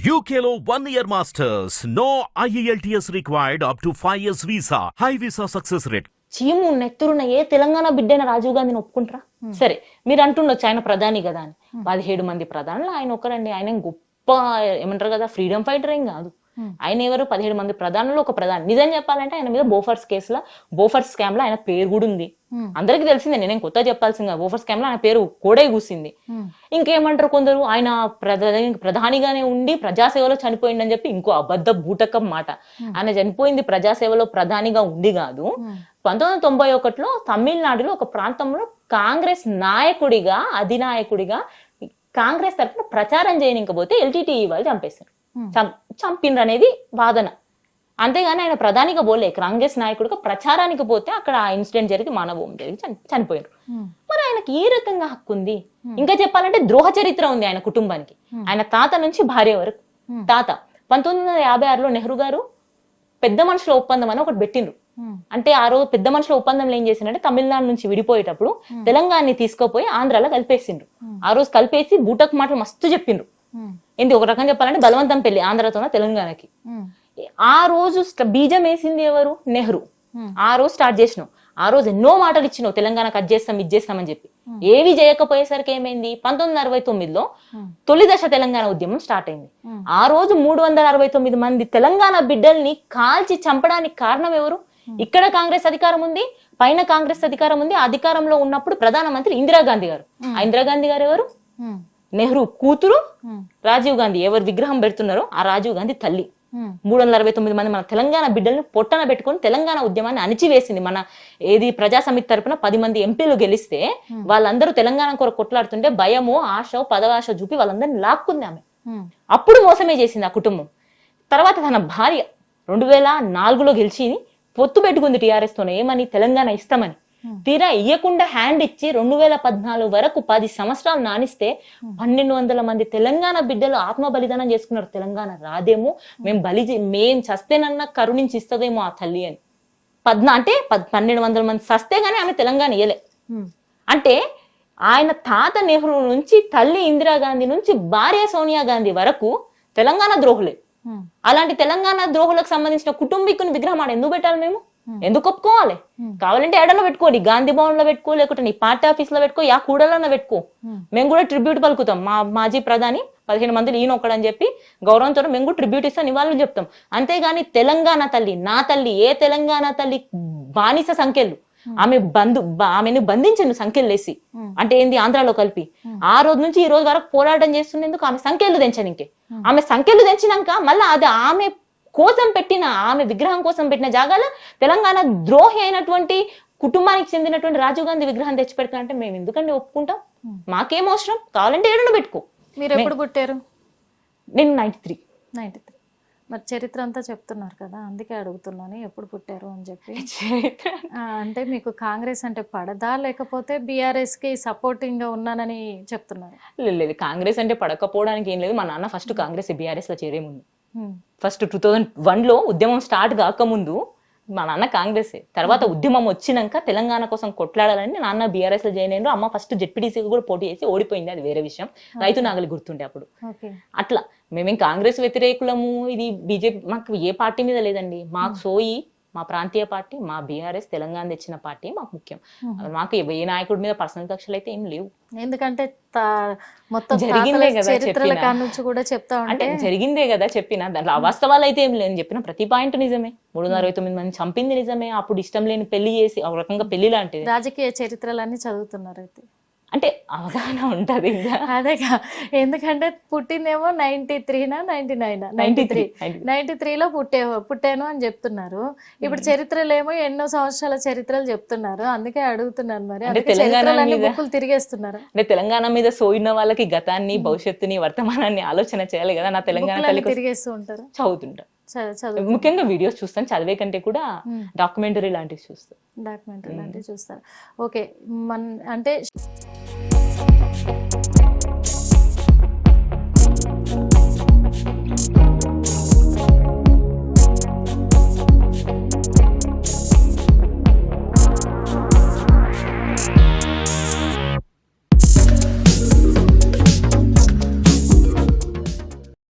UKLO 1 year masters. No IELTS required up to 5 years visa. High visa success rate. చీము నెత్తురున్న ఏ తెలంగాణ బిడ్డైన రాజీవ్ గాంధీని ఒప్పుకుంటారా? సరే, మీరు అంటుండొచ్చు ఆయన ప్రధాని కదా అని. 17 మంది ప్రధానులు ఆయన ఒక్కరండి. ఆయన గొప్ప ఏమంటారు కదా, ఫ్రీడమ్ ఫైటర్ ఏం కాదు. ఆయన ఎవరు? 17 మంది ప్రధానులు ఒక ప్రధాని. నిజం చెప్పాలంటే ఆయన మీద బోఫర్స్ కేసులో, బోఫర్స్ స్కామ్ లో ఆయన పేరు కూడా ఉంది. అందరికి తెలిసిందే, నేనేం కొత్త చెప్పాల్సింది. బోఫర్స్ స్కామ్ లో ఆయన పేరు కోడే కూసింది. ఇంకేమంటారు కొందరు, ఆయన ప్రధానిగానే ఉండి ప్రజాసేవలో చనిపోయిందని చెప్పి ఇంకో అబద్ధ బూటకం మాట. ఆయన చనిపోయింది ప్రజాసేవలో ప్రధానిగా ఉండి కాదు. 1991లో తమిళనాడులో ఒక ప్రాంతంలో కాంగ్రెస్ నాయకుడిగా, అధినాయకుడిగా కాంగ్రెస్ తరఫున ప్రచారం చేయనికపోతే ఎల్టీటీఈ వాళ్ళు చంపేశారు. చంపినరు అనేది వాదన. అంతేగాని ఆయన ప్రధానిగా పోలే, కాంగ్రెస్ నాయకుడిగా ప్రచారానికి పోతే అక్కడ ఆ ఇన్సిడెంట్ జరిగి మానవోం జరిగి చనిపోయారు. మరి ఆయనకి ఏ రకంగా హక్కు ఉంది? ఇంకా చెప్పాలంటే ద్రోహ చరిత్ర ఉంది ఆయన కుటుంబానికి. ఆయన తాత నుంచి భార్య వరకు. తాత 1956లో నెహ్రూ గారు పెద్ద మనుషుల ఒప్పందం అని ఒకటి పెట్టిండ్రు. అంటే ఆ రోజు పెద్ద మనుషుల ఒప్పందంలో ఏం చేసిందంటే, తమిళనాడు నుంచి విడిపోయేటప్పుడు తెలంగాణని తీసుకుపోయి ఆంధ్రాలో కలిపేసిండ్రు. ఆ రోజు కలిపేసి బూటక్ మాటలు మస్తు చెప్పిండ్రు. ఏంటి ఒక రకం చెప్పాలంటే బలవంతం పెళ్లి ఆంధ్రతో తెలంగాణకి. ఆ రోజు బీజం వేసింది ఎవరు? నెహ్రూ. ఆ రోజు స్టార్ట్ చేసినావు. ఆ రోజు ఎన్నో మాటలు ఇచ్చినావు, తెలంగాణ కట్ చేస్తాం, ఇది చేస్తామని చెప్పి. ఏవి చేయకపోయేసరికి ఏమైంది? 1969లో తొలి దశ తెలంగాణ ఉద్యమం స్టార్ట్ అయింది. ఆ రోజు 369 మంది తెలంగాణ బిడ్డల్ని కాల్చి చంపడానికి కారణం ఎవరు? ఇక్కడ కాంగ్రెస్ అధికారం ఉంది, పైన కాంగ్రెస్ అధికారం ఉంది. అధికారంలో ఉన్నప్పుడు ప్రధానమంత్రి ఇందిరాగాంధీ గారు. ఆ ఇందిరాగాంధీ గారు ఎవరు? నెహ్రూ కూతురు. రాజీవ్ గాంధీ ఎవరు విగ్రహం పెడుతున్నారో ఆ రాజీవ్ గాంధీ తల్లి. 369 మంది మన తెలంగాణ బిడ్డల్ని పొట్టన పెట్టుకుని తెలంగాణ ఉద్యమాన్ని అణిచివేసింది. మన ఏది ప్రజా సమితి తరపున 10 మంది ఎంపీలు గెలిస్తే వాళ్ళందరూ తెలంగాణ కొరకు కొట్లాడుతుంటే భయమో ఆశ పదవాశ చూపి వాళ్ళందరినీ లాక్కుంది ఆమె. అప్పుడు మోసమే చేసింది ఆ కుటుంబం. తర్వాత తన భార్య 2004లో గెలిచి పొత్తు పెట్టుకుంది టీఆర్ఎస్ తోనే. ఏమని? తెలంగాణ ఇస్తామని. తీరా ఇయ్యకుండా హ్యాండ్ ఇచ్చి 2014 వరకు 10 సంవత్సరాలు నానిస్తే 1200 మంది తెలంగాణ బిడ్డలు ఆత్మ బలిదానం చేసుకున్నారు. తెలంగాణ రాదేమో, మేం చస్తేనన్నా కరుణించి ఇస్తదేమో ఆ తల్లి అని. 1200 మంది చస్తే గానీ ఆమె తెలంగాణ ఇయ్యలే. అంటే ఆయన తాత నెహ్రూ నుంచి తల్లి ఇందిరాగాంధీ నుంచి భార్య సోనియా గాంధీ వరకు తెలంగాణ ద్రోహులే. అలాంటి తెలంగాణ ద్రోహులకు సంబంధించిన కుటుంబీకుని విగ్రహం ఆడ ఎందుకు పెట్టాలి? మేము ఎందుకు ఒప్పుకోవాలి? కావాలంటే ఎడలో పెట్టుకోండి, గాంధీ భవన్ లో పెట్టుకో, లేకుంటే నీ పార్టీ ఆఫీస్ లో పెట్టుకో, యా కూడలో పెట్టుకో. మేము కూడా ట్రిబ్యూట్ పలుకుతాం. మా మాజీ ప్రధాని 15 మందిని ఈయన ఒక్కడని చెప్పి గౌరవంతో మేము కూడా ట్రిబ్యూట్ ఇస్తాం, నివాళులు చెప్తాం. అంతేగాని తెలంగాణ తల్లి, నా తల్లి, ఏ తెలంగాణ తల్లి బానిస సంఖ్యలు ఆమెను బంధించండు సంఖ్యలేసి. అంటే ఏంది? ఆంధ్రాలో కలిపి ఆ రోజు నుంచి ఈ రోజు వరకు పోరాటం చేస్తున్నందుకు ఆమె సంఖ్యలు తెంచనికే. ఆమె సంఖ్యలు తెంచినాక మళ్ళీ అది ఆమె కోసం పెట్టిన, ఆమె విగ్రహం కోసం పెట్టిన జాగాలో తెలంగాణ ద్రోహి అయినటువంటి కుటుంబానికి చెందినటువంటి రాజీవ్ గాంధీ విగ్రహం తెచ్చి పెడతానంటే మేము ఎందుకండి ఒప్పుకుంటాం? మాకేం అవసరం? కావాలంటే ఏడను పెట్టుకో. మీరు ఎప్పుడు పుట్టారు? నేను 93. మరి చరిత్ర అంతా చెప్తున్నారు కదా, అందుకే అడుగుతున్నాను ఎప్పుడు పుట్టారు అని చెప్పి. అంటే మీకు కాంగ్రెస్ అంటే పడదా, లేకపోతే బీఆర్ఎస్ కి సపోర్టింగ్ గా ఉన్నానని చెప్తున్నారు? లేదు, కాంగ్రెస్ అంటే పడకపోవడానికి ఏం లేదు. మా నాన్న ఫస్ట్ కాంగ్రెస్ బీఆర్ఎస్ లో చేరే ముందు, ఫస్ట్ 2001లో ఉద్యమం స్టార్ట్ కాకముందు మా నాన్న కాంగ్రెస్. తర్వాత ఉద్యమం వచ్చినాక తెలంగాణ కోసం కొట్లాడాలని నాన్న బీఆర్ఎస్ లో జాయిన్ అయ్యారు. అమ్మ ఫస్ట్ జెడ్పీటీసీ కూడా పోటీ చేసి ఓడిపోయింది, అది వేరే విషయం. రైతు నాగలి గుర్తుండే అప్పుడు. అట్లా మేమేం కాంగ్రెస్ వ్యతిరేకులము, ఇది బీజేపీ, మాకు ఏ పార్టీ మీద లేదండి. మాకు సోయి మా ప్రాంతీయ పార్టీ, మా బీఆర్ఎస్ తెలంగాణ తెచ్చిన పార్టీ మాకు ముఖ్యం. మాకు ఏ నాయకుడి మీద పర్సనల్ కక్షలు అయితే ఏం లేవు. ఎందుకంటే మొత్తం జరిగిందే కదా అంటే జరిగిందే కదా చెప్పిన. దాంట్లో అవాస్తవాలు అయితే ఏం లేదని చెప్పిన. ప్రతి పాయింట్ నిజమే. 369 మంది చంపింది నిజమే. అప్పుడు ఇష్టం లేని పెళ్లి చేసి ఒక రకంగా పెళ్లి లాంటిది. రాజకీయ చరిత్రలన్నీ చదువుతున్నారు అయితే, అంటే అవగాహన ఉంటది. అదేగా, ఎందుకంటే పుట్టిందేమో 93నా 99 93లో పుట్టాను అని చెప్తున్నారు. ఇప్పుడు చరిత్రలు ఏమో ఎన్నో సంవత్సరాల చరిత్రలు చెప్తున్నారు, అందుకే అడుగుతున్నాను. మరి బుక్కులు తిరిగేస్తున్నారు. అంటే తెలంగాణ మీద సోయిన వాళ్ళకి గతాన్ని, భవిష్యత్తుని, వర్తమానాన్ని ఆలోచన చేయాలి కదా. నా తెలంగాణ తిరిగేస్తూ ఉంటారు, చదువుతుంటా. ముఖ్యంగా వీడియోస్ చూస్తాను, చదివే కంటే కూడా డాక్యుమెంటరీ లాంటివి చూస్తాను. ఓకే, అంటే